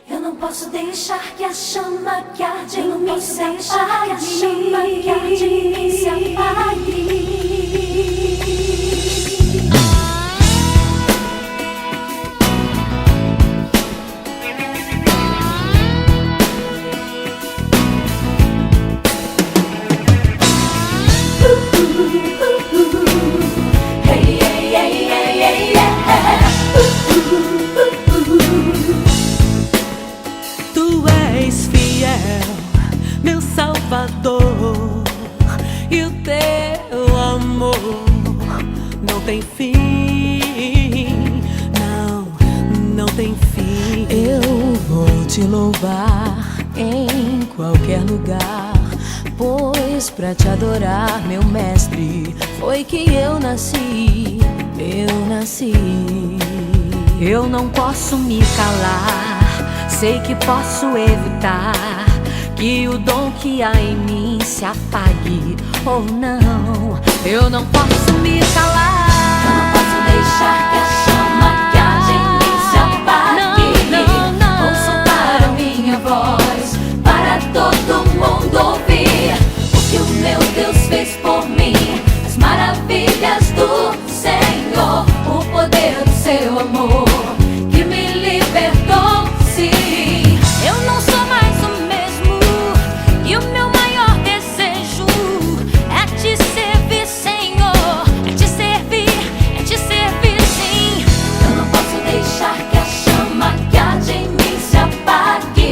Eu não posso deixar que a chama que arde em mim se apague. A chama que arde em mim se apague. Meu Salvador, e o teu amor não tem fim, não tem fim. Eu vou te louvar em qualquer lugar, pois pra te adorar, meu mestre, foi que eu nasci. Eu não posso me calar, sei que posso evitar que o dom que há em mim se apague ou não. Eu não posso me calar. Eu não posso deixar que a chama que arde em mim se apague. Vou soltar a minha voz para todo mundo ouvir o que o meu Deus fez por mim, as maravilhas do Senhor, o poder do seu amor que me libertou, sim. Eu não sou mais o mesmo, e o meu maior desejo é te servir, Senhor. É te servir, sim. Eu não posso deixar que a chama que arde em mim se apague.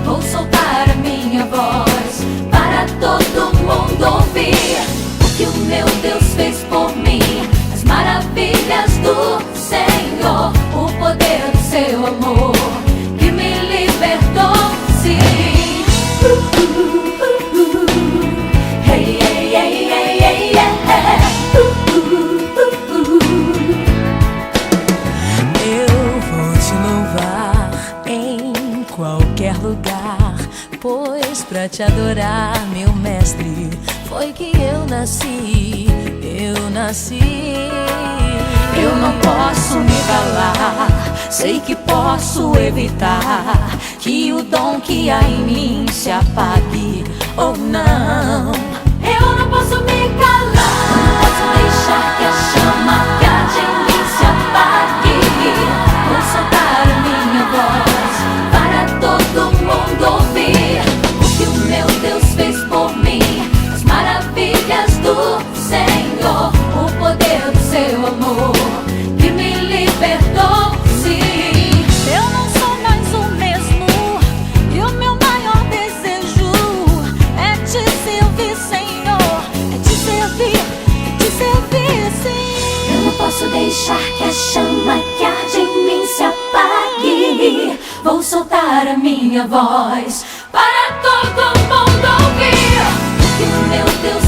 Vou soltar a minha voz para todo mundo ouvir o que o meu Deus fez por mim, as maravilhas do Senhor, o poder do seu amor que me libertou, sim. Hey, hey, hey, hey, hey, yeah. Eu vou te louvar em qualquer lugar, pois pra te adorar, meu mestre, foi que eu nasci. Eu não posso me calar, sei que posso evitar que o dom que há em mim se apague ou não. Eu não posso me calar, não posso deixar que a chama que arde em mim se apague. Vou soltar a minha voz para todo mundo ouvir o que o meu Deus fez por mim, as maravilhas do Senhor, o poder do seu amor que me libertou, sim. Eu não sou mais o mesmo, e o meu maior desejo é te servir, Senhor. É te servir, sim. Eu não posso deixar que a chama que arde em mim se apague. Vou soltar a minha voz para todo mundo ouvir o que o meu Deus